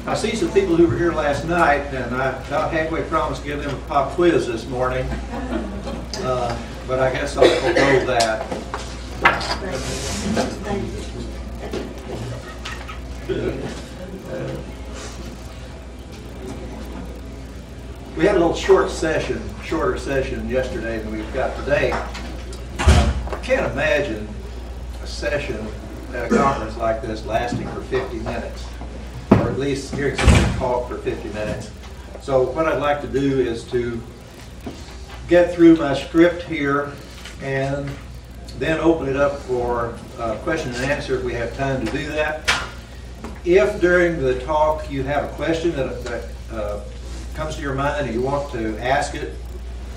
I see some people who were here last night, and I about halfway promised to give them a pop quiz this morning, but I guess I'll forego that. We had a little shorter session yesterday than we've got today. I can't imagine a session at a conference like this lasting for 50 minutes, or at least hearing somebody talk for 50 minutes. So what I'd like to do is to get through my script here and then open it up for question and answer if we have time to do that. If during the talk you have a question that comes to your mind and you want to ask it,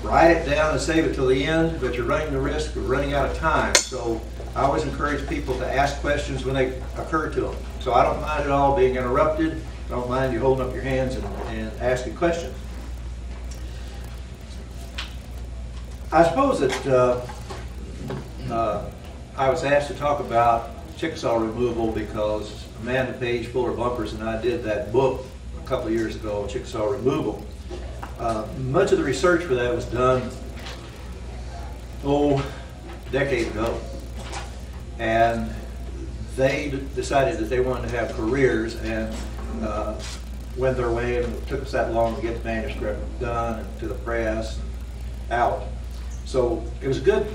write it down and save it till the end, but you're running the risk of running out of time. So I always encourage people to ask questions when they occur to them. So I don't mind at all being interrupted. I don't mind you holding up your hands and asking questions. I suppose that I was asked to talk about Chickasaw Removal because Amanda Page Fuller Bumpers and I did that book a couple of years ago, Chickasaw Removal. Much of the research for that was done, a decade ago. And they decided that they wanted to have careers and went their way, and it took us that long to get the manuscript done and to the press and out. So it was good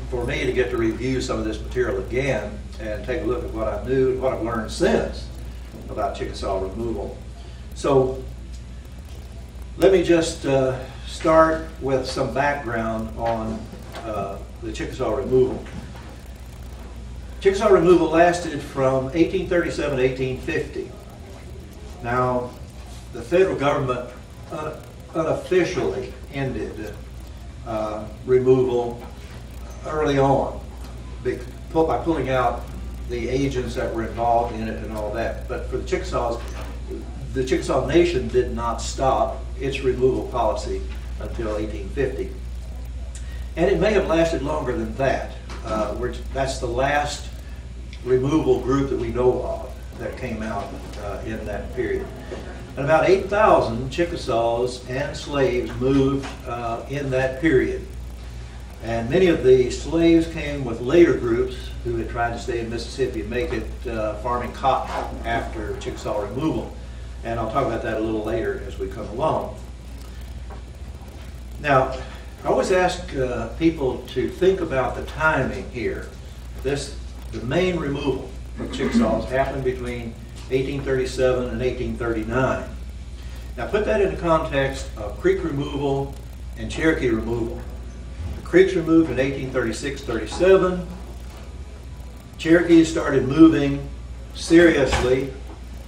for me to get to review some of this material again and take a look at what I knew and what I've learned since about Chickasaw Removal. So let me just start with some background on the Chickasaw Removal. Chickasaw Removal lasted from 1837 to 1850. Now, the federal government unofficially ended removal early on by pulling out the agents that were involved in it and all that. But for the Chickasaws, the Chickasaw Nation did not stop its removal policy until 1850. And it may have lasted longer than that. That's the last removal group that we know of that came out in that period. And about 8,000 Chickasaws and slaves moved in that period. And many of the slaves came with later groups who had tried to stay in Mississippi and make it farming cotton after Chickasaw Removal. And I'll talk about that a little later as we come along. Now, I always ask people to think about the timing here. The main removal of Chickasaws happened between 1837 and 1839. Now put that in the context of Creek removal and Cherokee removal. The Creeks removed in 1836-37. Cherokees started moving seriously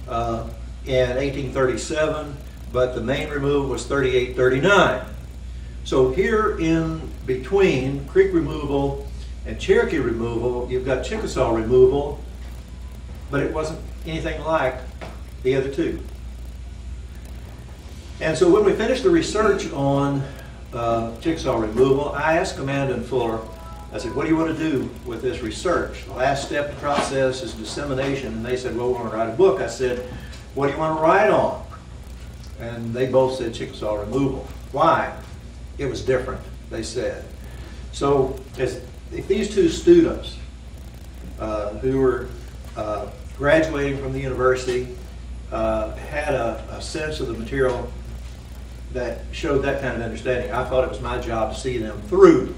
in 1837, but the main removal was 38-39. So here in between Creek removal and Cherokee removal, you've got Chickasaw removal, but it wasn't anything like the other two. And so when we finished the research on Chickasaw removal, I asked Amanda and Fuller, I said, what do you want to do with this research? The last step in the process is dissemination. And they said, well, we want to write a book. I said, what do you want to write on? And they both said Chickasaw removal. Why? It was different, they said. So if these two students who were graduating from the university had a sense of the material that showed that kind of understanding, I thought it was my job to see them through.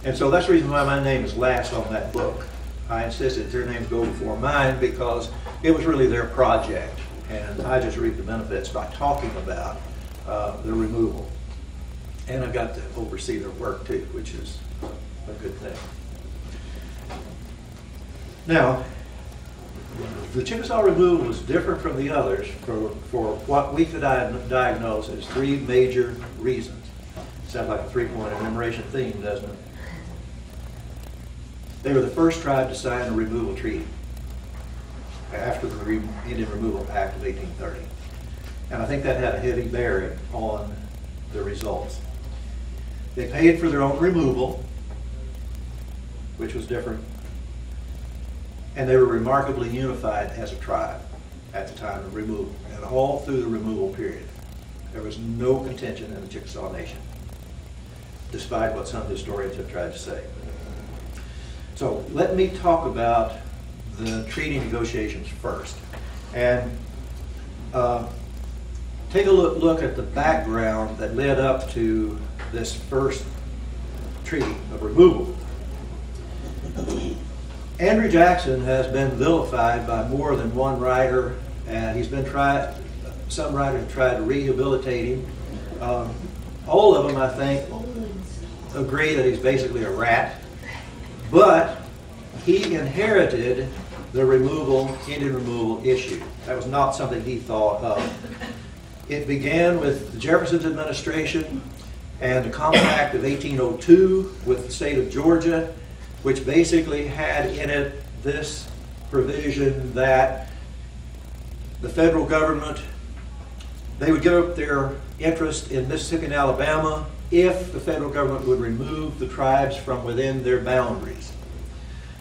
And so that's the reason why my name is last on that book. I insisted their names go before mine because it was really their project, and I just reap the benefits by talking about the removal. And I got to oversee their work too, which is a good thing. Now, the Chickasaw removal was different from the others for what we could diagnose as three major reasons. Sounds like a three-point enumeration theme, doesn't it? They were the first tribe to sign a removal treaty after the Indian Removal Act of 1830. And I think that had a heavy bearing on the results. They paid for their own removal, which was different, and they were remarkably unified as a tribe. at the time of removal, and all through the removal period. There was no contention in the Chickasaw Nation, despite what some historians have tried to say. So let me talk about the treaty negotiations first. And take a look at the background that led up to this first treaty of removal. Andrew Jackson has been vilified by more than one writer, and he's been some writers have tried to rehabilitate him. All of them, I think, agree that he's basically a rat, but he inherited the Indian removal issue. That was not something he thought of. It began with Jefferson's administration and the Compact of 1802 with the state of Georgia, which basically had in it this provision that the federal government, they would give up their interest in Mississippi and Alabama if the federal government would remove the tribes from within their boundaries.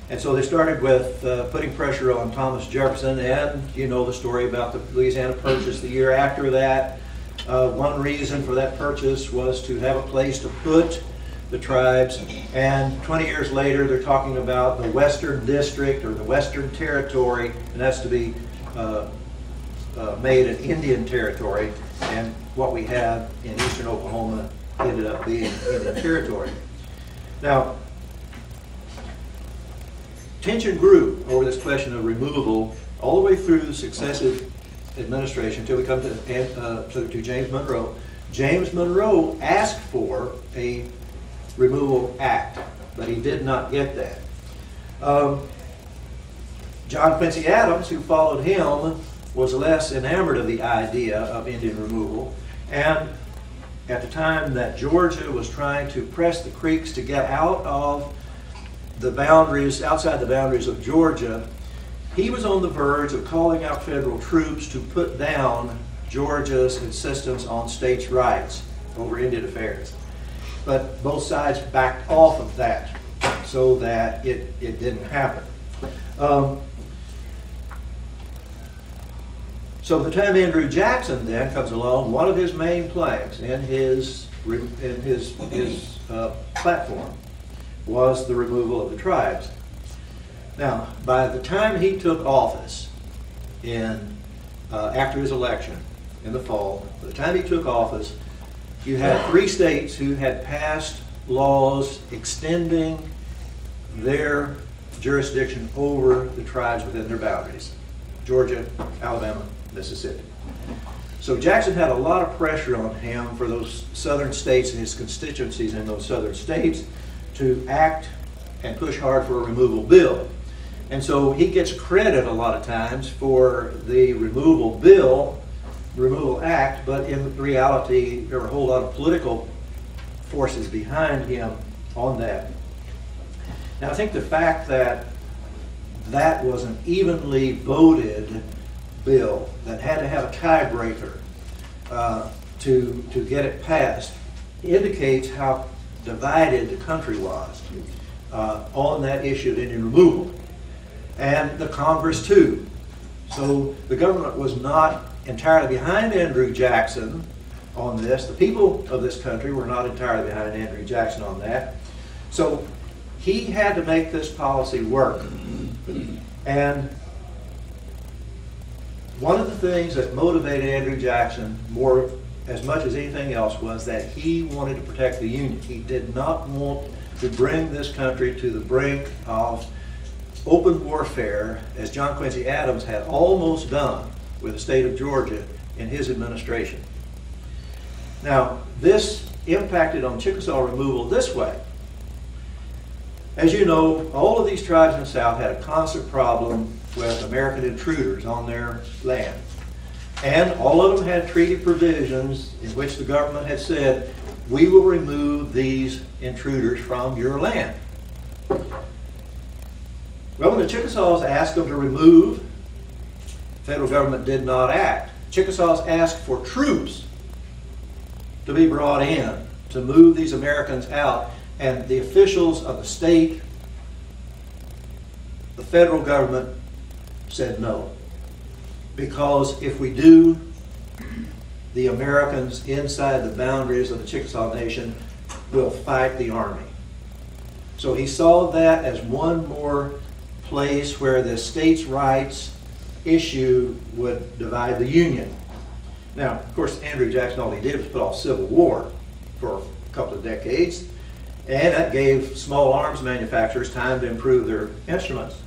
And so they started with putting pressure on Thomas Jefferson, and you know the story about the Louisiana Purchase the year after that. One reason for that purchase was to have a place to put the tribes, and 20 years later they're talking about the Western District or the Western Territory, and that's to be made an Indian territory, and what we have in eastern Oklahoma ended up being Indian territory. Now, tension grew over this question of removal all the way through the successive administration until we come to James Monroe. James Monroe asked for a removal act, but he did not get that. John Quincy Adams, who followed him, was less enamored of the idea of Indian removal, and at the time that Georgia was trying to press the Creeks to get out of the boundaries, outside the boundaries of Georgia, he was on the verge of calling out federal troops to put down Georgia's insistence on states' rights over Indian affairs. But both sides backed off of that so that it didn't happen. So by the time Andrew Jackson then comes along, one of his main planks in his platform was the removal of the tribes. Now, by the time he took office after his election in the fall, by the time he took office, you had 3 states who had passed laws extending their jurisdiction over the tribes within their boundaries: Georgia, Alabama, Mississippi. So Jackson had a lot of pressure on him for those southern states and his constituencies in those southern states to act and push hard for a removal bill. And so he gets credit a lot of times for the removal bill, removal act, but in reality there were a whole lot of political forces behind him on that. Now I think the fact that that was an evenly voted bill that had to have a tiebreaker to get it passed indicates how divided the country was on that issue of Indian removal, and the Congress too. So the government was not entirely behind Andrew Jackson on this. The people of this country were not entirely behind Andrew Jackson on that. So he had to make this policy work. And one of the things that motivated Andrew Jackson as much as anything else was that he wanted to protect the Union. He did not want to bring this country to the brink of open warfare, as John Quincy Adams had almost done with the state of Georgia in his administration. Now, this impacted on Chickasaw removal this way. As you know, all of these tribes in the South had a constant problem with American intruders on their land. And all of them had treaty provisions in which the government had said, we will remove these intruders from your land. Well, when the Chickasaws asked them to remove, the federal government did not act. Chickasaws asked for troops to be brought in to move these Americans out, and the officials of the state, the federal government, said no. because if we do, the Americans inside the boundaries of the Chickasaw Nation will fight the Army. So he saw that as one more place where the states' rights issue would divide the Union. Now, of course, Andrew Jackson, all he did was put off civil war for a couple of decades, and that gave small arms manufacturers time to improve their instruments.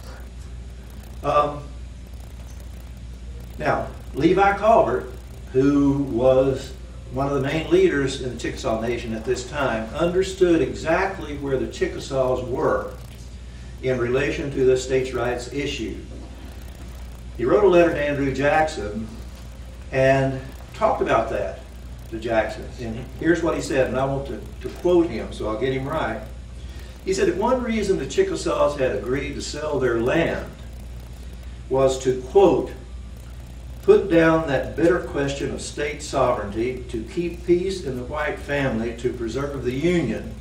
Now, Levi Colbert, who was one of the main leaders in the Chickasaw Nation at this time, understood exactly where the Chickasaws were in relation to the states' rights issue. He wrote a letter to Andrew Jackson and talked about that to Jackson. And here's what he said, and I want to quote him, so I'll get him right. He said that one reason the Chickasaws had agreed to sell their land was to, quote, put down that bitter question of state sovereignty, to keep peace in the white family, to preserve the Union,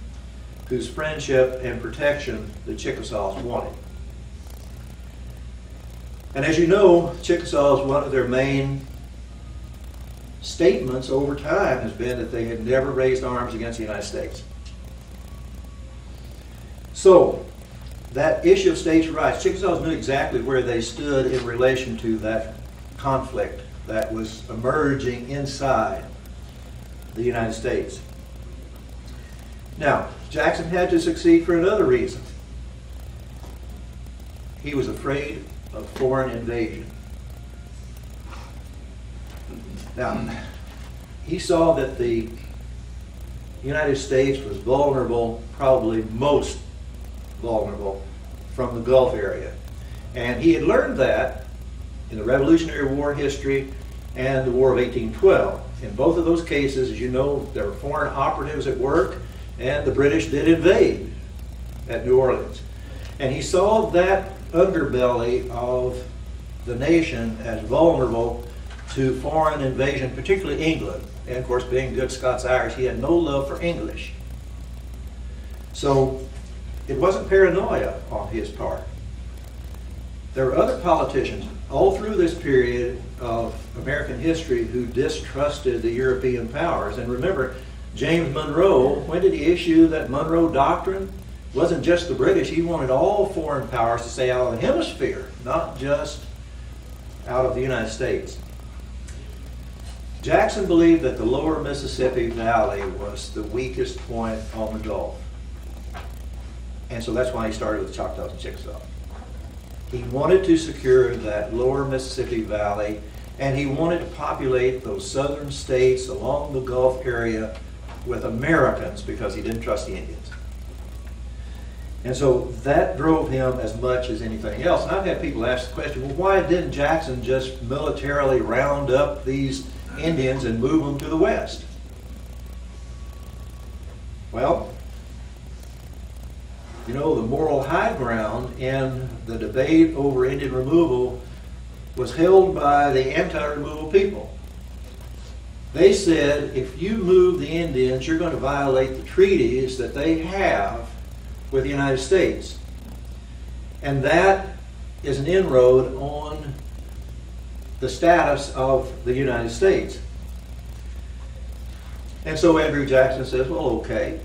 whose friendship and protection the Chickasaws wanted. And as you know, Chickasaws, one of their main statements over time has been that they had never raised arms against the United States. So, that issue of states' rights, Chickasaws knew exactly where they stood in relation to that conflict that was emerging inside the United States. Now, Jackson had to succeed for another reason. He was afraid of foreign invasion. Now, he saw that the United States was vulnerable, probably most vulnerable, from the Gulf area. And he had learned that in the Revolutionary War history and the War of 1812. In both of those cases, as you know, there were foreign operatives at work, and the British did invade at New Orleans. And he saw that underbelly of the nation as vulnerable to foreign invasion, particularly England. And of course, being good Scots-Irish, he had no love for English. So it wasn't paranoia on his part. There were other politicians all through this period of American history who distrusted the European powers. And remember, James Monroe, when did he issue that Monroe Doctrine? It wasn't just the British. He wanted all foreign powers to stay out of the hemisphere, not just out of the United States. Jackson believed that the lower Mississippi Valley was the weakest point on the Gulf. And so that's why he started with Choctaws and Chickasaw. He wanted to secure that lower Mississippi Valley, and he wanted to populate those southern states along the Gulf area with Americans because he didn't trust the Indians. And so that drove him as much as anything else. And I've had people ask the question, well, why didn't Jackson just militarily round up these Indians and move them to the west? Well, you know, the moral high ground in the debate over Indian removal was held by the anti-removal people. They said, if you move the Indians, you're going to violate the treaties that they have with the United States. And that is an inroad on the status of the United States. And so Andrew Jackson says, well, okay.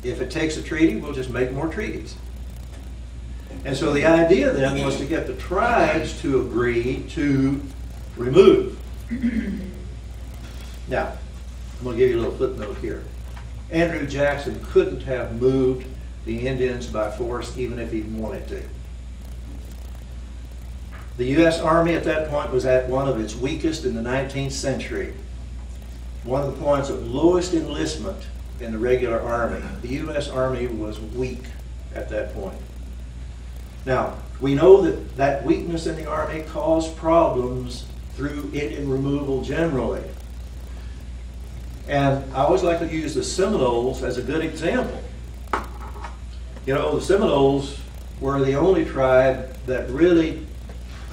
If it takes a treaty, we'll just make more treaties. And so the idea then was to get the tribes to agree to remove. Now, I'm going to give you a little footnote here. Andrew Jackson couldn't have moved the Indians by force even if he wanted to. The U.S. Army at that point was at one of its weakest in the 19th century. One of the points of lowest enlistment in the regular Army. The U.S. Army was weak at that point. Now, we know that that weakness in the Army caused problems through Indian removal generally. And I always like to use the Seminoles as a good example. You know, the Seminoles were the only tribe that really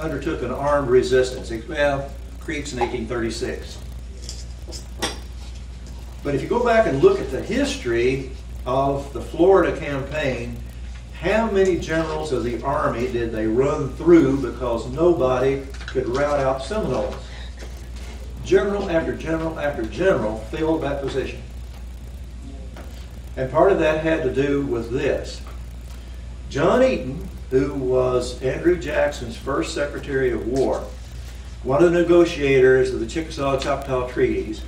undertook an armed resistance. Well, Creeks in 1836. But if you go back and look at the history of the Florida campaign, how many generals of the Army did they run through because nobody could rout out Seminoles. General after general after general filled that position. And part of that had to do with this. John Eaton, who was Andrew Jackson's first Secretary of War, one of the negotiators of the Chickasaw treaties,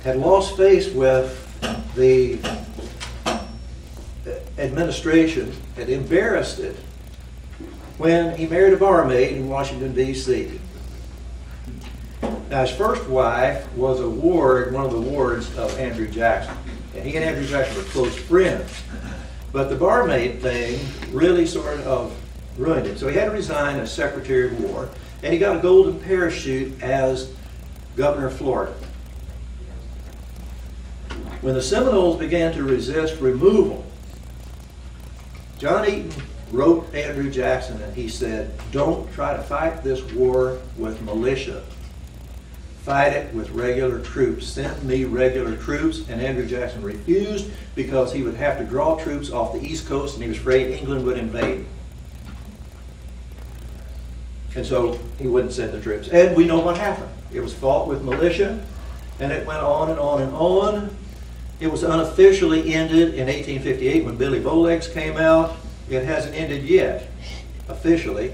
had lost face with the administration, had embarrassed it when he married a barmaid in Washington, D.C. Now, his first wife was a ward, one of the wards of Andrew Jackson. And he and Andrew Jackson were close friends. But the barmaid thing really sort of ruined it. So he had to resign as Secretary of War, and he got a golden parachute as Governor of Florida. When the Seminoles began to resist removal, John Eaton wrote Andrew Jackson and he said, don't try to fight this war with militia. Fight it with regular troops. Send me regular troops. And Andrew Jackson refused because he would have to draw troops off the East Coast and he was afraid England would invade. And so he wouldn't send the troops. And we know what happened. It was fought with militia and it went on and on and on. It was unofficially ended in 1858 when Billy Bowlegs came out. It hasn't ended yet, officially,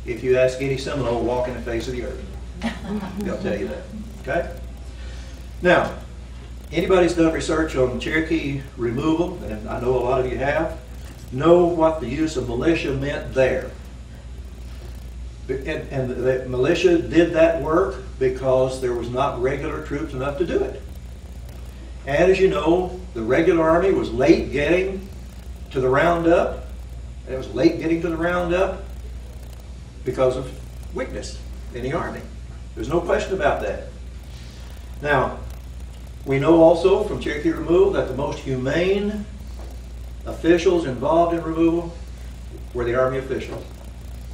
if you ask any Seminole walking the face of the earth. They'll tell you that. Okay? Now, anybody's done research on Cherokee removal, and I know a lot of you have, know what the use of militia meant there. And the militia did that work because there was not regular troops enough to do it. And as you know, the regular army was late getting to the roundup. It was late getting to the roundup because of weakness in the army. There's no question about that. Now, we know also from Cherokee removal that the most humane officials involved in removal were the Army officials,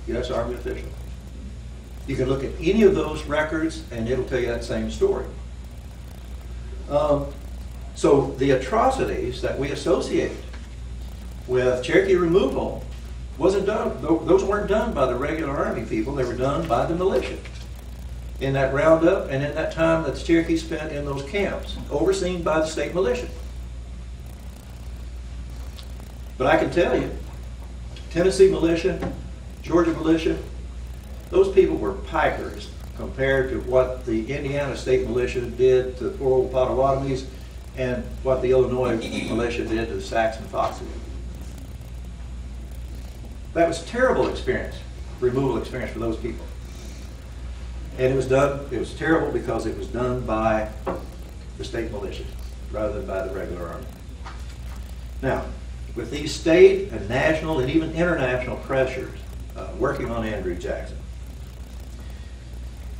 U.S. Army officials. You can look at any of those records and it'll tell you that same story. So the atrocities that we associate with Cherokee removal wasn't done, those weren't done by the regular Army people, they were done by the militia in that roundup and in that time that the Cherokees spent in those camps, overseen by the state militia. But I can tell you, Tennessee militia, Georgia militia, those people were pikers compared to what the Indiana state militia did to the poor old Potawatomis and what the Illinois militia did to the Sacs and Foxes. That was a terrible experience, removal experience for those people. And it was terrible because it was done by the state militia rather than by the regular army. Now, with these state and national and even international pressures working on Andrew Jackson,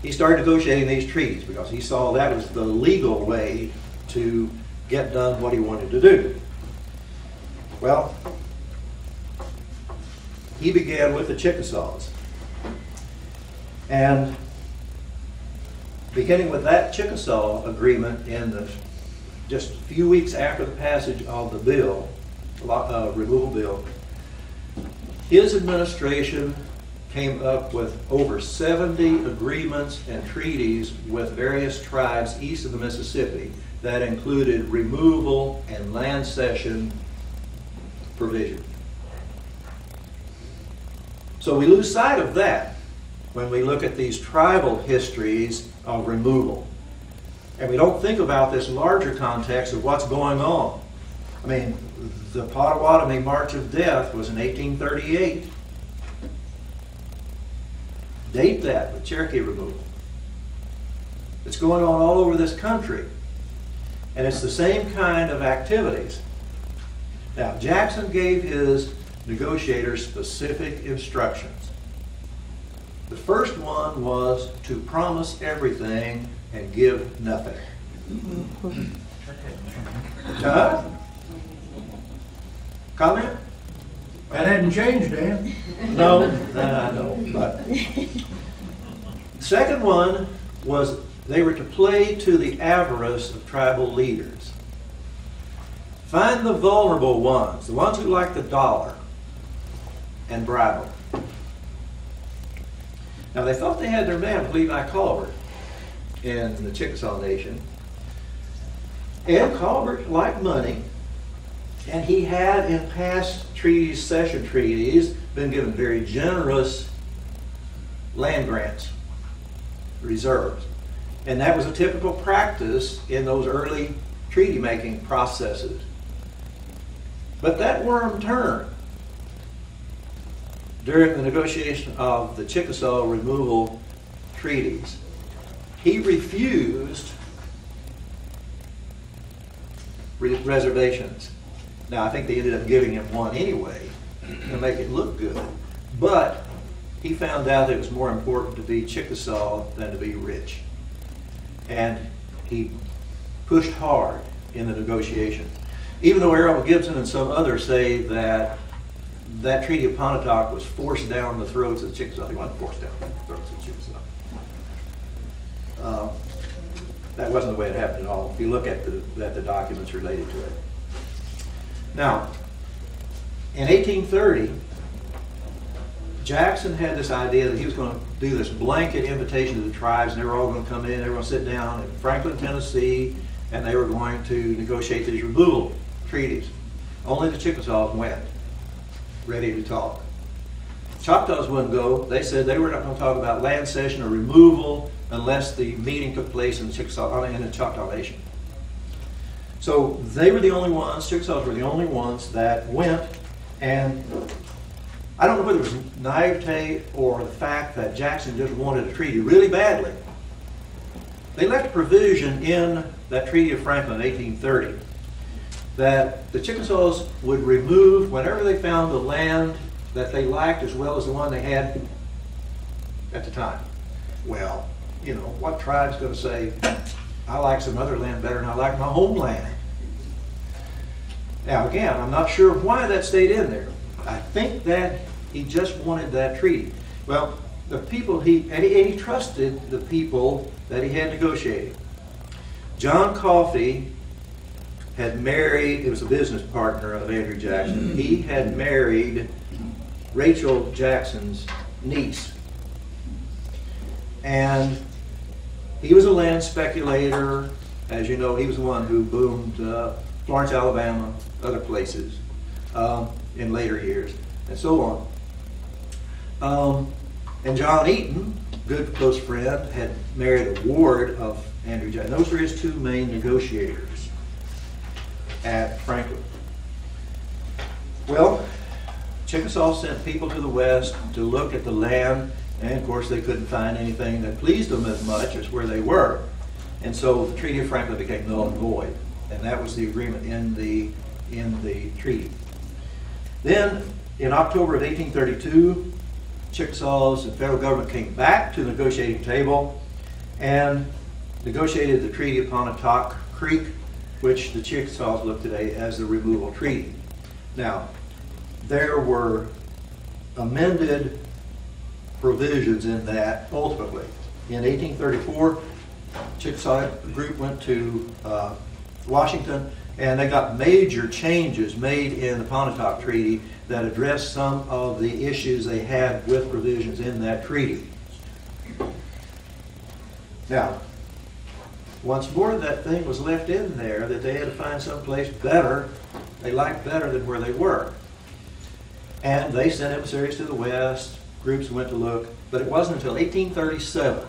he started negotiating these treaties because he saw that was the legal way to get done what he wanted to do. Well, he began with the Chickasaws. And beginning with that Chickasaw agreement just a few weeks after the passage of the bill, removal bill, his administration came up with over 70 agreements and treaties with various tribes east of the Mississippi that included removal and land cession provision. So we lose sight of that when we look at these tribal histories of removal. And we don't think about this larger context of what's going on. I mean, the Potawatomi March of Death was in 1838. Date that with Cherokee removal. It's going on all over this country. And it's the same kind of activities. Now, Jackson gave his negotiators specific instructions. The first one was to promise everything and give nothing. Comment? That hadn't changed, Dan. No, I know. But the second one was they were to play to the avarice of tribal leaders. Find the vulnerable ones, the ones who like the dollar, and bribe them. Now they thought they had their man with Levi Colbert in the Chickasaw Nation. And Colbert liked money, and he had in past treaties, cession treaties, been given very generous land grants, reserves. And that was a typical practice in those early treaty-making processes. But that worm turned during the negotiation of the Chickasaw Removal treaties. He refused reservations. Now, I think they ended up giving him one anyway to make it look good. But he found out that it was more important to be Chickasaw than to be rich. And he pushed hard in the negotiation. Even though Errol Gibson and some others say that that Treaty of Pontotoc was forced down the throats of the Chickasaw. He wasn't forced down the throats of the Chickasaw. That wasn't the way it happened at all, if you look at the documents related to it. Now, in 1830, Jackson had this idea that he was going to do this blanket invitation to the tribes, and they were all going to come in, they were going to sit down in Franklin, Tennessee, and they were going to negotiate these removal treaties. Only the Chickasaws went, ready to talk. Choctaws wouldn't go. They said they were not going to talk about land cession or removal unless the meeting took place in the Choctaw Nation. So they were the only ones, Chickasaws were the only ones that went, and I don't know whether it was naivete or the fact that Jackson just wanted a treaty really badly. They left a provision in that Treaty of Franklin in 1830 that the Chickasaws would remove whenever they found the land that they liked as well as the one they had at the time. Well, you know, what tribe's going to say, I like some other land better than I like my homeland? Now again, I'm not sure why that stayed in there. I think that he just wanted that treaty. Well, the people he trusted the people that he had negotiating. John Coffey had married, it was a business partner of Andrew Jackson. He had married Rachel Jackson's niece. And he was a land speculator. As you know, he was the one who boomed Florence, Alabama, other places in later years, and so on. And John Eaton, good close friend, had married a ward of Andrew Jackson. Those were his two main negotiators at Franklin. Well, Chickasaw sent people to the west to look at the land, and of course they couldn't find anything that pleased them as much as where they were. And so the Treaty of Franklin became null and void, and that was the agreement in the treaty. Then in October of 1832, Chickasaws and federal government came back to the negotiating table and negotiated the Treaty of Pontotoc Creek, which the Chickasaws look today as the Removal Treaty. Now, there were amended provisions in that ultimately. In 1834, Chickasaw group went to Washington, and they got major changes made in the Pontotoc Treaty that addressed some of the issues they had with provisions in that treaty. Now, once more that thing was left in there that they had to find someplace better, they liked better than where they were. And they sent emissaries to the west, groups went to look, but it wasn't until 1837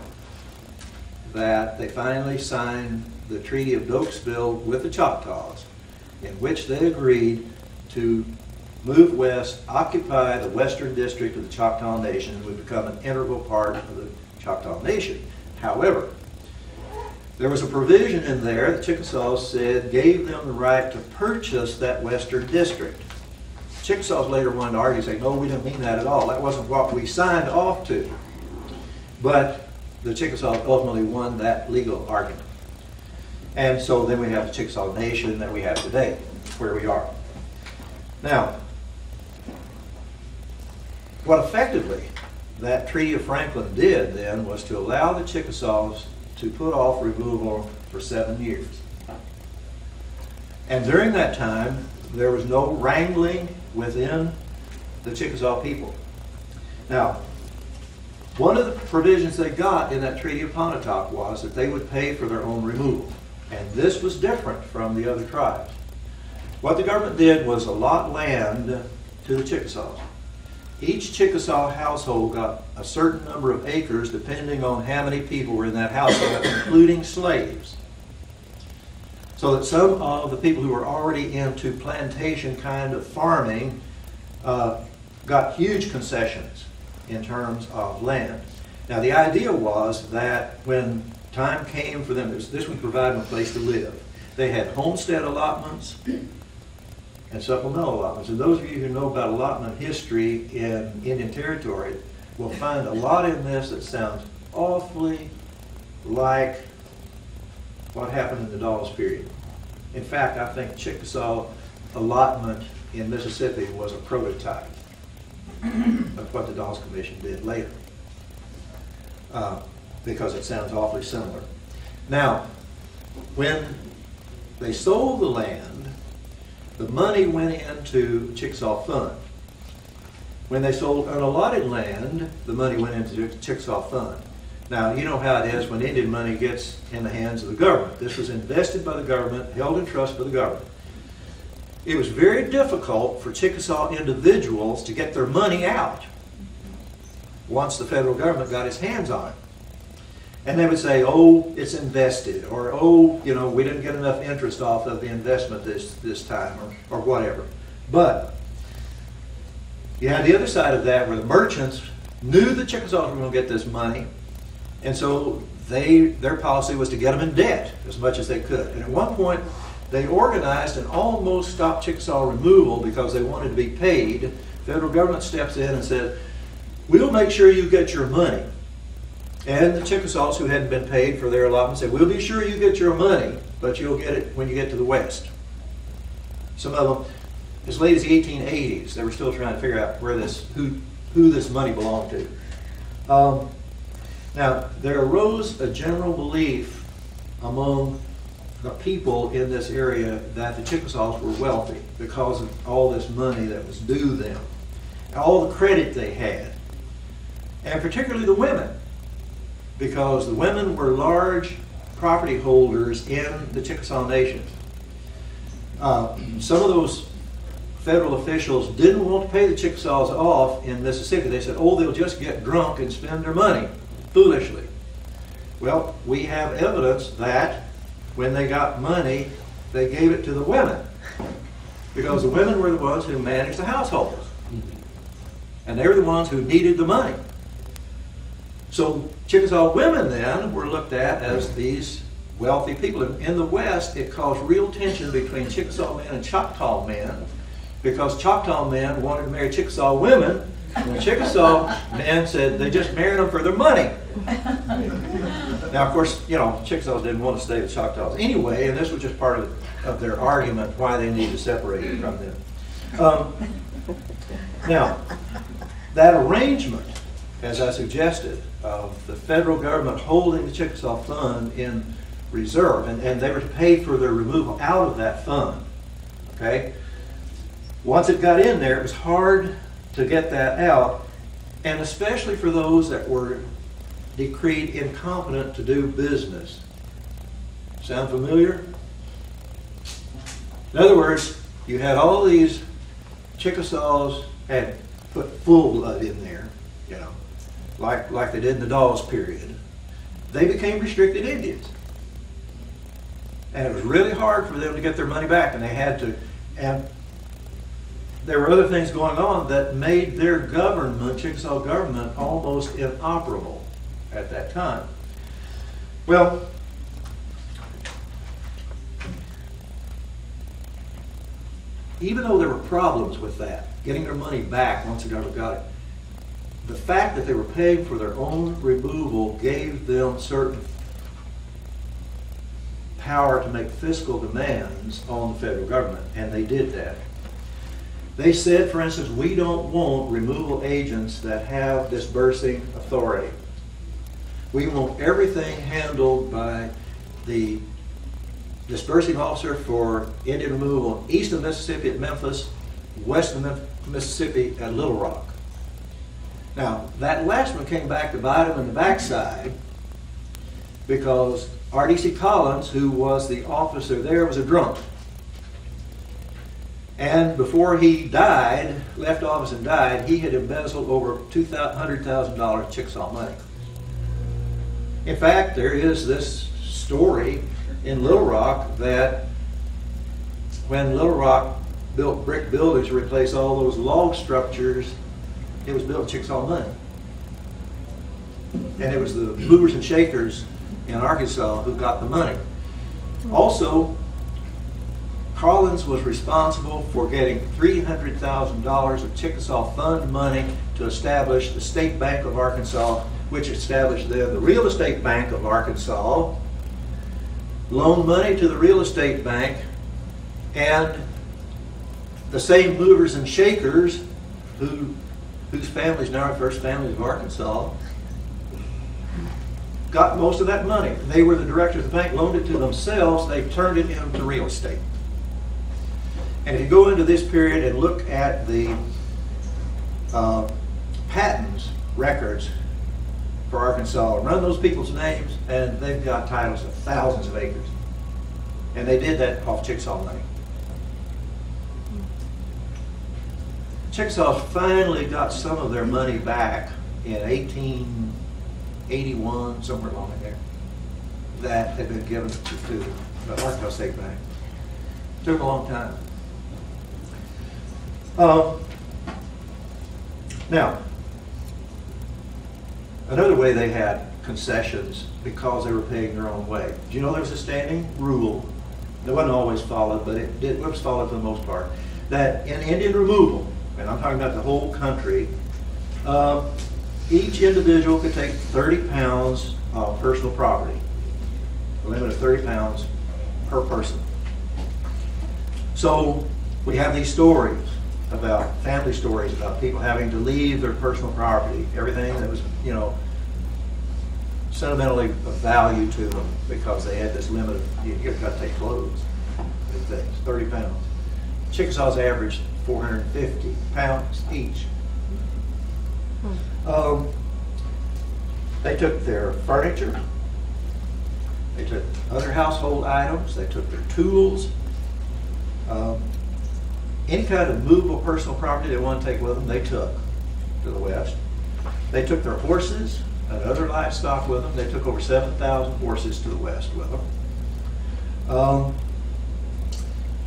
that they finally signed the Treaty of Dokesville with the Choctaws, in which they agreed to move west, occupy the western district of the Choctaw Nation, and would become an integral part of the Choctaw Nation. However, there was a provision in there, the Chickasaws said, gave them the right to purchase that western district. Chickasaws later wanted to argue, say, no, we didn't mean that at all. That wasn't what we signed off to. But the Chickasaws ultimately won that legal argument. And so then we have the Chickasaw Nation that we have today, where we are. Now, what effectively that Treaty of Franklin did then was to allow the Chickasaws to put off removal for 7 years. And during that time, there was no wrangling within the Chickasaw people. Now, One of the provisions they got in that Treaty of Pontotoc was that they would pay for their own removal. And this was different from the other tribes. What the government did was allot land to the Chickasaws. Each Chickasaw household got a certain number of acres depending on how many people were in that household, including slaves. So that some of the people who were already into plantation kind of farming got huge concessions in terms of land. Now the idea was that when time came for them, this would provide them a place to live. They had homestead allotments and supplemental allotments. And those of you who know about allotment history in Indian Territory will find a lot in this that sounds awfully like what happened in the Dawes period. In fact, I think Chickasaw allotment in Mississippi was a prototype of what the Dawes Commission did later, because it sounds awfully similar. Now, when they sold the land, the money went into the Chickasaw Fund. When they sold unallotted land, the money went into the Chickasaw Fund. Now, you know how it is when Indian money gets in the hands of the government. This was invested by the government, held in trust by the government. It was very difficult for Chickasaw individuals to get their money out once the federal government got its hands on it. And they would say, oh, it's invested, or oh, you know, we didn't get enough interest off of the investment this time, or whatever. But you had the other side of that where the merchants knew the Chickasaws were going to get this money, and so their policy was to get them in debt as much as they could. And at one point, they organized and almost stopped Chickasaw removal because they wanted to be paid. The federal government steps in and said, we'll make sure you get your money. And the Chickasaws who hadn't been paid for their allotment said, we'll be sure you get your money, but you'll get it when you get to the West. Some of them, as late as the 1880s, they were still trying to figure out who this money belonged to. Now, there arose a general belief among the people in this area that the Chickasaws were wealthy because of all this money that was due them, all the credit they had, and particularly the women, because the women were large property holders in the Chickasaw Nation. Some of those federal officials didn't want to pay the Chickasaws off in Mississippi. They said, oh, they'll just get drunk and spend their money foolishly. Well, we have evidence that when they got money, they gave it to the women, because the women were the ones who managed the households, and they were the ones who needed the money. So Chickasaw women then were looked at as these wealthy people. In the West, it caused real tension between Chickasaw men and Choctaw men, because Choctaw men wanted to marry Chickasaw women, and the Chickasaw men said they just married them for their money. Now, of course, you know, Chickasaws didn't want to stay with Choctaws anyway, and this was just part of their argument why they needed to separate it from them. Now, that arrangement, as I suggested, of the federal government holding the Chickasaw Fund in reserve, and they were to pay for their removal out of that fund, okay? Once it got in there, it was hard to get that out, and especially for those that were decreed incompetent to do business. Sound familiar? In other words, you had all these Chickasaws had put full blood in there, you know, like they did in the Dawes period. They became restricted Indians. And it was really hard for them to get their money back, and they had to, and there were other things going on that made their government, Chickasaw government, almost inoperable at that time. Well, even though there were problems with that, getting their money back once the government got it, the fact that they were paying for their own removal gave them certain power to make fiscal demands on the federal government, and they did that. They said, for instance, we don't want removal agents that have disbursing authority. We want everything handled by the disbursing officer for Indian removal east of Mississippi at Memphis, west of Mississippi at Little Rock. Now, that last one came back to bite him in the backside because R.D.C. Collins, who was the officer there, was a drunk. And before he died, left office and died, he had embezzled over $200,000 Chickasaw money. In fact, there is this story in Little Rock that when Little Rock built brick buildings to replace all those log structures, it was built with Chickasaw money. And it was the movers and shakers in Arkansas who got the money. Also, Collins was responsible for getting $300,000 of Chickasaw fund money to establish the State Bank of Arkansas, which established the Real Estate Bank of Arkansas, loaned money to the Real Estate Bank, and the same movers and shakers whose families now are First Families of Arkansas got most of that money. They were the directors of the bank, loaned it to themselves, they turned it into real estate. And if you go into this period and look at the patents records for Arkansas, run those people's names, and they've got titles of thousands of acres. And they did that off Chickasaw money. Chickasaw finally got some of their money back in 1881, somewhere along in there, that had been given to the Arkansas State Bank. It took a long time. Now, another way they had concessions because they were paying their own way. Do you know there was a standing rule? It wasn't always followed, but it was followed for the most part, that in Indian removal, and I'm talking about the whole country, each individual could take 30 pounds of personal property, a limit of 30 pounds per person. So we have these stories about, family stories about people having to leave their personal property, everything that was, you know, sentimentally of value to them because they had this limit of, you've got to take clothes and things, 30 pounds. Chickasaws averaged 450 pounds each. They took their furniture, they took other household items, they took their tools, any kind of movable personal property they wanted to take with them, they took to the west. They took their horses and other livestock with them. They took over 7,000 horses to the west with them.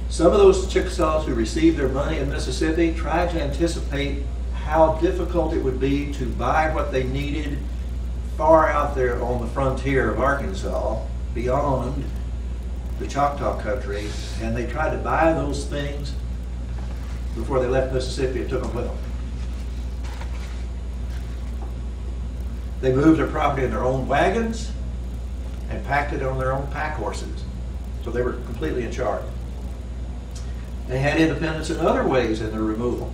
Some of those Chickasaws who received their money in Mississippi tried to anticipate how difficult it would be to buy what they needed far out there on the frontier of Arkansas, beyond the Choctaw country, and they tried to buy those things before they left Mississippi and took them with them. They moved their property in their own wagons and packed it on their own pack horses, so they were completely in charge. They had independence in other ways in their removal.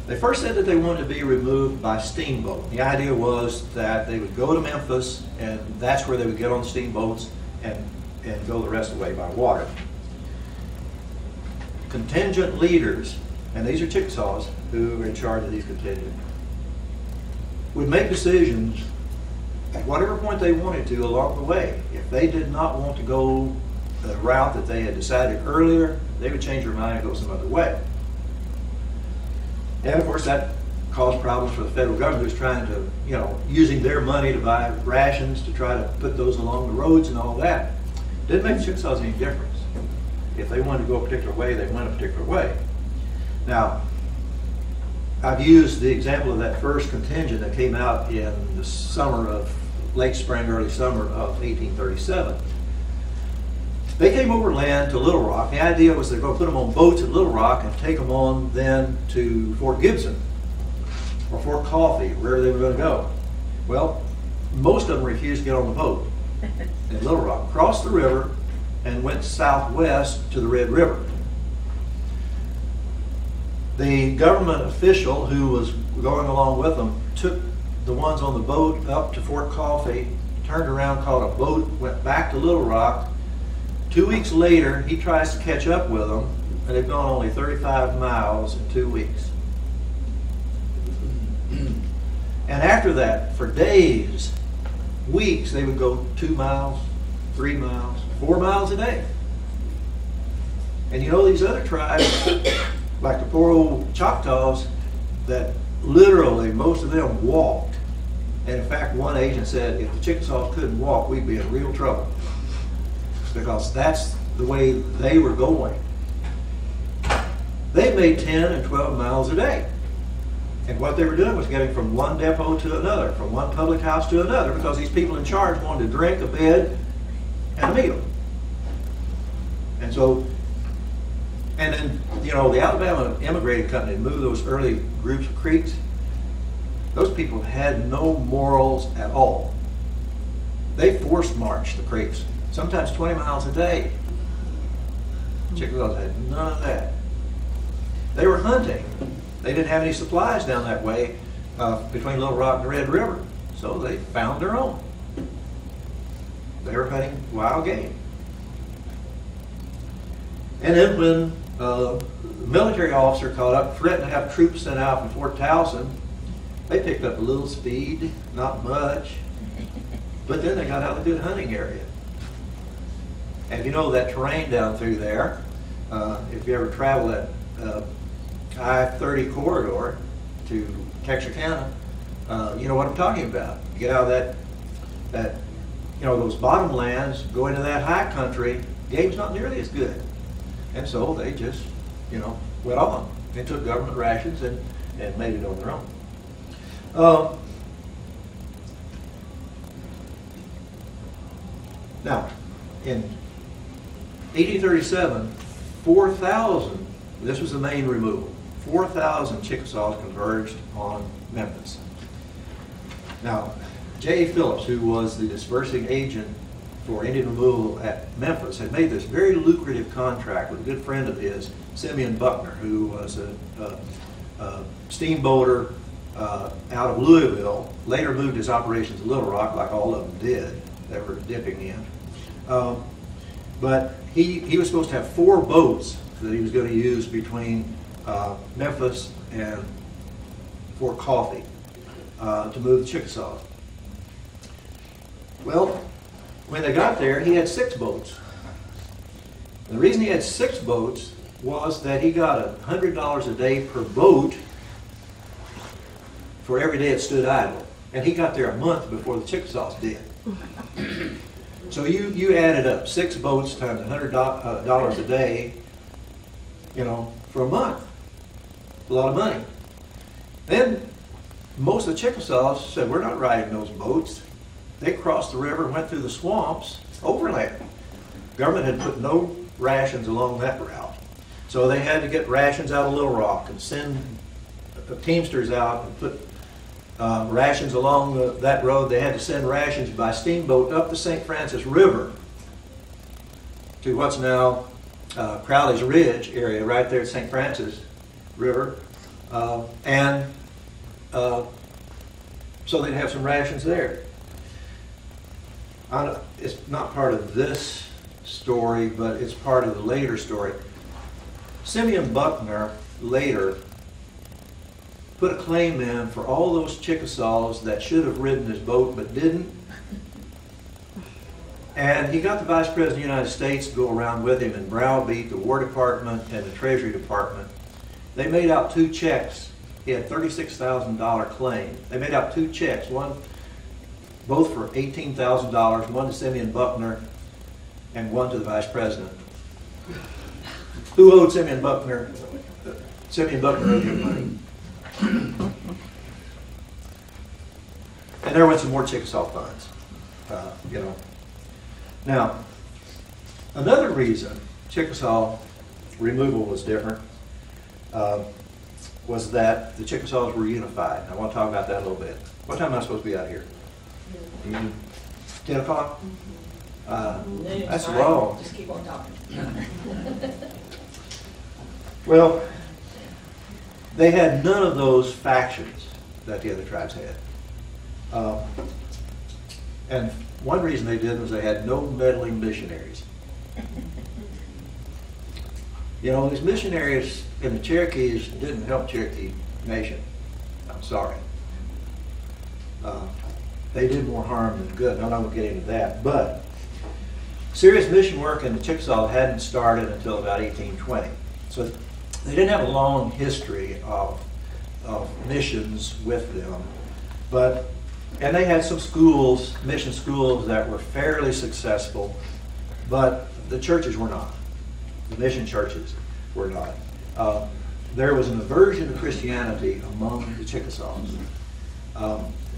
They first said that they wanted to be removed by steamboat. The idea was that they would go to Memphis, and that's where they would get on the steamboats and go the rest of the way by water. Contingent leaders, and these are Chickasaws who are in charge of these contingents, would make decisions at whatever point they wanted to along the way. If they did not want to go the route that they had decided earlier, they would change their mind and go some other way. And of course that caused problems for the federal government, who's trying to, you know, using their money to buy rations to try to put those along the roads and all that. Didn't make the Chickasaws any difference. If they wanted to go a particular way, they went a particular way. Now, I've used the example of that first contingent that came out in the summer of, late spring, early summer of 1837. They came overland to Little Rock. The idea was they're going to put them on boats at Little Rock and take them on then to Fort Gibson or Fort Coffee, wherever they were going to go. Well, most of them refused to get on the boat in Little Rock, crossed the river, and went southwest to the Red River. The government official who was going along with them took the ones on the boat up to Fort Coffee, turned around, caught a boat, went back to Little Rock. 2 weeks later, he tries to catch up with them, and they've gone only 35 miles in 2 weeks. And after that, for days, weeks, they would go 2 miles, 3 miles, 4 miles a day. And you know, these other tribes, like the poor old Choctaws, that literally most of them walked. And in fact, one agent said, if the Chickasaws couldn't walk, we'd be in real trouble. Because that's the way they were going. They made 10 and 12 miles a day. And what they were doing was getting from one depot to another, from one public house to another, because these people in charge wanted a drink, a bed, and a meal. And so, and then, you know, the Alabama Immigrating Company moved those early groups of Creeks. Those people had no morals at all. They forced marched the Creeks, sometimes 20 miles a day. Chickasaws had none of that. They were hunting. They didn't have any supplies down that way between Little Rock and the Red River, so they found their own. They were hunting wild game. And then when the military officer caught up, threatened to have troops sent out from Fort Towson, they picked up a little speed, not much, but then they got out of a good hunting area. And you know that terrain down through there, if you ever travel that I-30 corridor to Texarkana, you know what I'm talking about. You get out of that, you know, those bottom lands, go into that high country, game's not nearly as good. And so they just, you know, went on. They took government rations and made it on their own. Now, in 1837, 4,000, this was the main removal, 4,000 Chickasaws converged on Memphis. Now, J. Phillips, who was the dispersing agent for Indian removal at Memphis, had made this very lucrative contract with a good friend of his, Simeon Buckner, who was a steamboater out of Louisville, later moved his operations to Little Rock, like all of them did. They were dipping in. But he was supposed to have 4 boats that he was going to use between Memphis and Fort Coffee to move the Chickasaws. Well, when they got there, he had 6 boats. And the reason he had 6 boats was that he got $100 a day per boat for every day it stood idle. And he got there a month before the Chickasaws did. So you added up 6 boats times $100 a day, you know, for a month. A lot of money. Then most of the Chickasaws said, we're not riding those boats. They crossed the river and went through the swamps overland. Government had put no rations along that route. So they had to get rations out of Little Rock and send the teamsters out and put rations along that road. They had to send rations by steamboat up the St. Francis River to what's now Crowley's Ridge area, right there at St. Francis River. So they'd have some rations there. It's not part of this story, but it's part of the later story. Simeon Buckner later put a claim in for all those Chickasaws that should have ridden his boat but didn't. And he got the Vice President of the United States to go around with him and browbeat the War Department and the Treasury Department. They made out 2 checks. He had $36,000 claim. They made out 2 checks, both for $18,000, one to Simeon Buckner and one to the Vice President. Who owed Simeon Buckner? Simeon Buckner owed him money. And there went some more Chickasaw funds, you know. Now, another reason Chickasaw removal was different was that the Chickasaws were unified. I want to talk about that a little bit. What time am I supposed to be out here? 10 o'clock? That's wrong. Just keep on talking. Well, they had none of those factions that the other tribes had. And one reason they did was they had no meddling missionaries. You know, these missionaries in the Cherokees didn't help Cherokee Nation. I'm sorry. They did more harm than good. I'm not going to get into that. But serious mission work in the Chickasaw hadn't started until about 1820. So they didn't have a long history of missions with them. And they had some schools, mission schools, that were fairly successful, but the churches were not. The mission churches were not. There was an aversion to Christianity among the Chickasaws.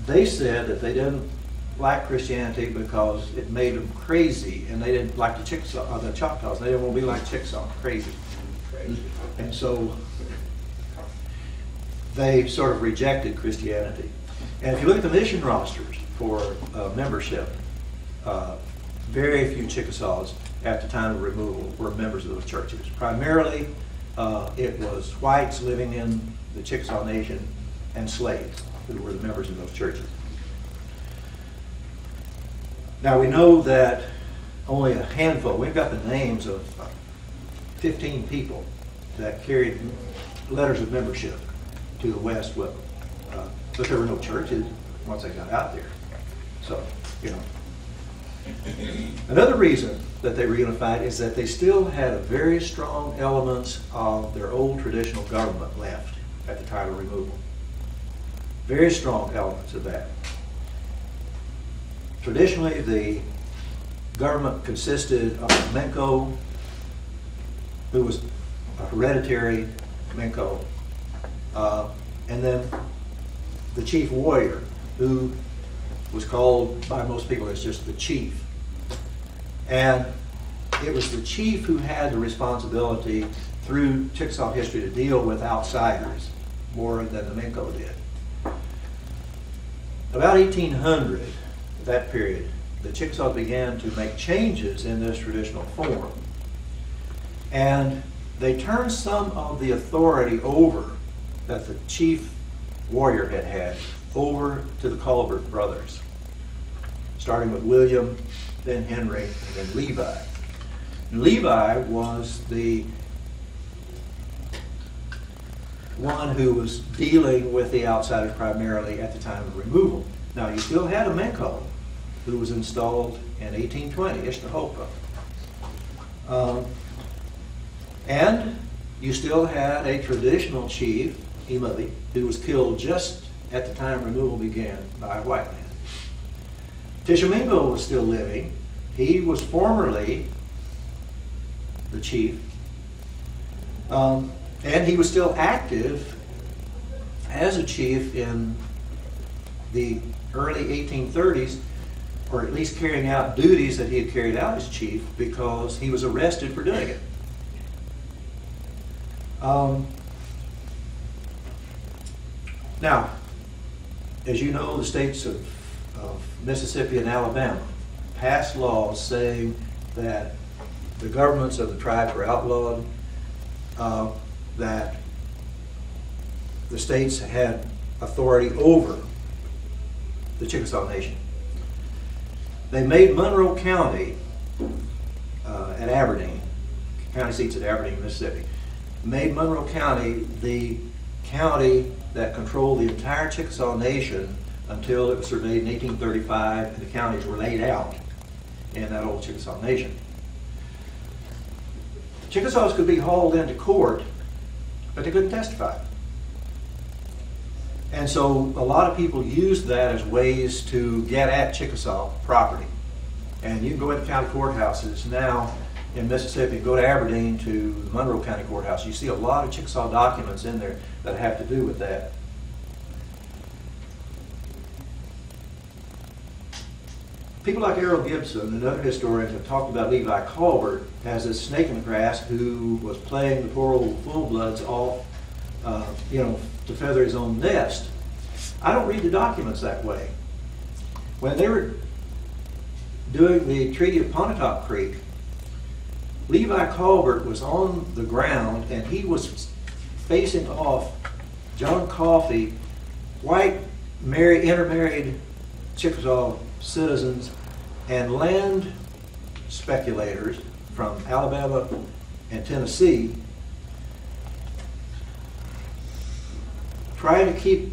They said that they didn't like Christianity because it made them crazy, and they didn't like the Chickasaw, the Choctaws. They didn't want to be like Chickasaw, crazy. And so they sort of rejected Christianity. And if you look at the mission rosters for membership, very few Chickasaws at the time of removal were members of those churches. Primarily, it was whites living in the Chickasaw Nation and slaves who were the members of those churches. Now we know that only a handful, we've got the names of 15 people that carried letters of membership to the West, but there were no churches once they got out there. So, you know. Another reason that they reunified is that they still had very strong elements of their old traditional government left at the time of removal. Very strong elements of that. Traditionally, the government consisted of a Menko, who was a hereditary Menko, and then the chief warrior, who was called by most people as just the chief. And it was the chief who had the responsibility through Chickasaw history to deal with outsiders more than the Menko did. About 1800, that period, the Chickasaws began to make changes in this traditional form. And they turned some of the authority over that the chief warrior had over to the Culbert brothers, starting with William, then Henry, and then Levi. And Levi was the one who was dealing with the outsiders primarily at the time of removal. Now, you still had a Menko who was installed in 1820, Ishtahopa. And you still had a traditional chief, Imali, who was killed just at the time removal began by a white man. Tishomingo was still living. He was formerly the chief. And he was still active as a chief in the early 1830s, or at least carrying out duties that he had carried out as chief because he was arrested for doing it. Now, as you know, the states of Mississippi and Alabama passed laws saying that the governments of the tribes were outlawed, that the states had authority over the Chickasaw Nation. They made Monroe County at Aberdeen, county seats at Aberdeen, Mississippi, made Monroe County the county that controlled the entire Chickasaw Nation until it was surveyed in 1835 and the counties were laid out in that old Chickasaw Nation. Chickasaws could be hauled into court, but they couldn't testify. And so a lot of people used that as ways to get at Chickasaw property. And you can go into county courthouses now in Mississippi, go to Aberdeen to the Monroe County Courthouse. You see a lot of Chickasaw documents in there that have to do with that. People like Errol Gibson and other historians have talked about Levi Culbert as a snake in the grass who was playing the poor old full-bloods off, to feather his own nest. I don't read the documents that way. When they were doing the Treaty of Pontotoc Creek, Levi Culbert was on the ground and he was facing off John Coffey, white intermarried Chickasaw citizens and land speculators from Alabama and Tennessee, trying to keep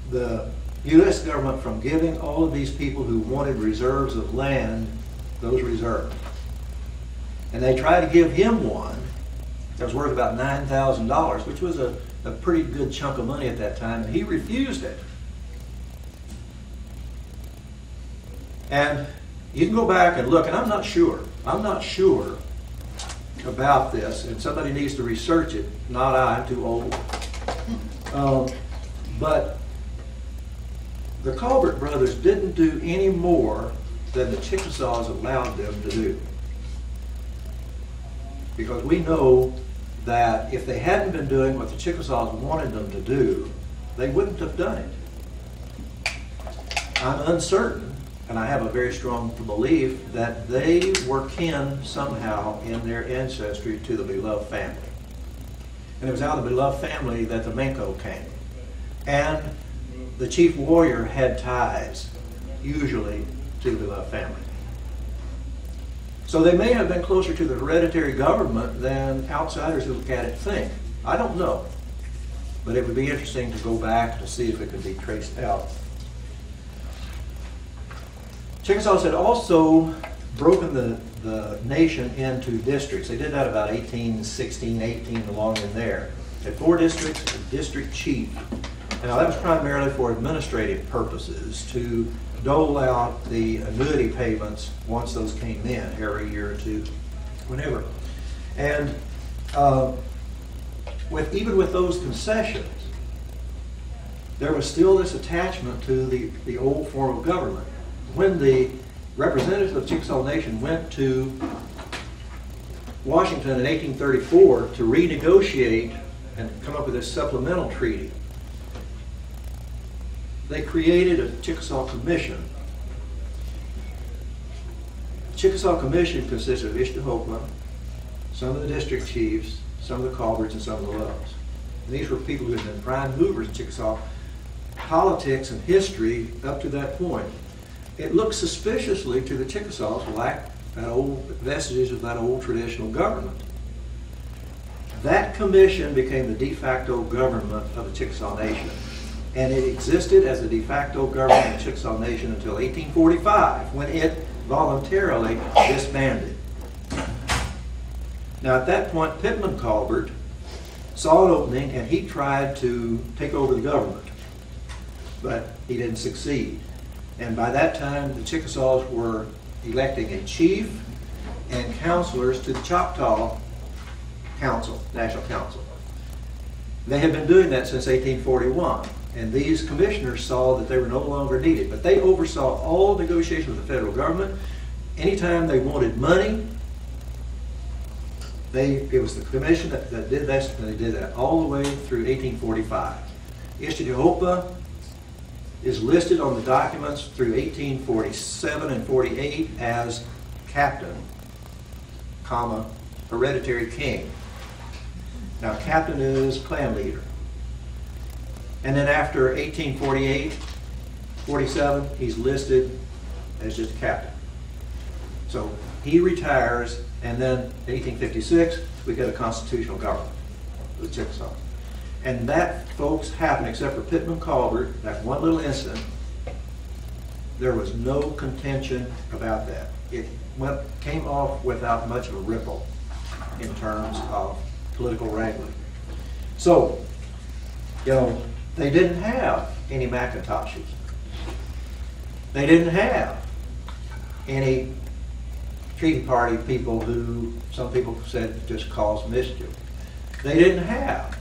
the U.S. government from giving all of these people who wanted reserves of land those reserves. And they tried to give him one that was worth about $9,000, which was a pretty good chunk of money at that time, and he refused it. And you can go back and look, and I'm not sure about this, and somebody needs to research it, not I, I'm too old. But the Colbert brothers didn't do any more than the Chickasaws allowed them to do. Because we know that if they hadn't been doing what the Chickasaws wanted them to do, they wouldn't have done it. I'm uncertain, and I have a very strong belief that they were kin somehow in their ancestry to the Beloved family. And it was out of the Beloved family that the Minko came. And the chief warrior had ties, usually, to the Beloved family. So they may have been closer to the hereditary government than outsiders who look at it think. I don't know. But it would be interesting to go back to see if it could be traced out. Chickasaws had also broken the nation into districts. They did that about 1816, 18, along in there. They had 4 districts, a district chief. Now that was primarily for administrative purposes, to dole out the annuity payments once those came in, every year or two, whenever. And even with those concessions, there was still this attachment to the old form of government. When the representatives of the Chickasaw Nation went to Washington in 1834 to renegotiate and come up with this supplemental treaty, they created a Chickasaw Commission. The Chickasaw Commission consisted of Ishtahopla, some of the district chiefs, some of the Colberts, and some of the Loves. And these were people who had been prime movers in Chickasaw politics and history up to that point. It looked suspiciously to the Chickasaws like that old vestiges of that old traditional government. That commission became the de facto government of the Chickasaw Nation. And it existed as a de facto government of the Chickasaw Nation until 1845, when it voluntarily disbanded. Now at that point, Pittman Colbert saw an opening and he tried to take over the government, but he didn't succeed. And by that time, the Chickasaws were electing a chief and counselors to the Choctaw Council, National Council. They had been doing that since 1841. And these commissioners saw that they were no longer needed. But they oversaw all negotiations with the federal government. Anytime they wanted money, it was the commission that did that, and they did that all the way through 1845. Ishtahopla is listed on the documents through 1847 and 48 as captain, comma, hereditary king. Now, captain is clan leader. And then after 1848, 47, he's listed as just a captain. So he retires, and then in 1856, we get a constitutional government of the Chickasaw. And that, folks, happened, except for Pittman Colbert, that one little incident. There was no contention about that. It came off without much of a ripple in terms of political wrangling. So, you know, they didn't have any Macintoshes. They didn't have any treaty party people who some people said just caused mischief. They didn't have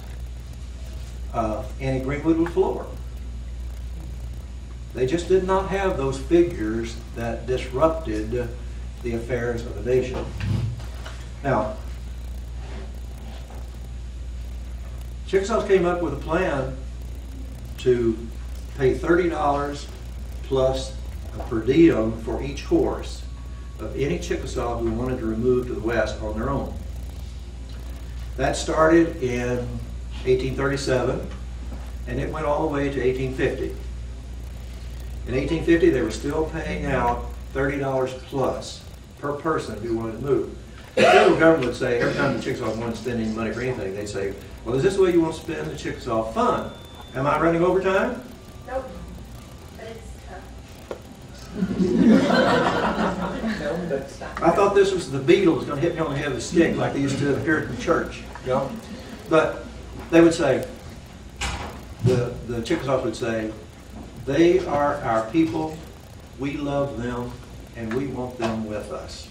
any Greenwood LaFleur. They just did not have those figures that disrupted the affairs of the nation. Now, Chickasaws came up with a plan to pay $30 plus a per diem for each horse of any Chickasaw who wanted to remove to the west on their own. That started in 1837, and it went all the way to 1850. In 1850, they were still paying out $30 plus per person who wanted to move. The federal government would say, every time the Chickasaws wanted to spend any money for anything, they'd say, well, is this the way you want to spend the Chickasaw fund? Am I running overtime? Nope. I thought this was the Beatles going to hit me on the head with a stick like they used to here in church, you know? But they would say, the Chickasaws would say, they are our people, we love them, and we want them with us.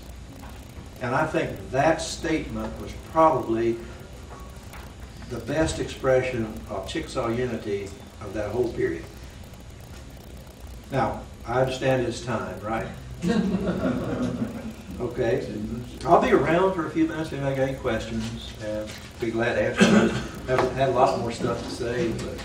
And I think that statement was probably the best expression of Chickasaw unity of that whole period. Now, I understand it's time, right? Okay. I'll be around for a few minutes if I got any questions, and be glad to answer those. I've had a lot more stuff to say, but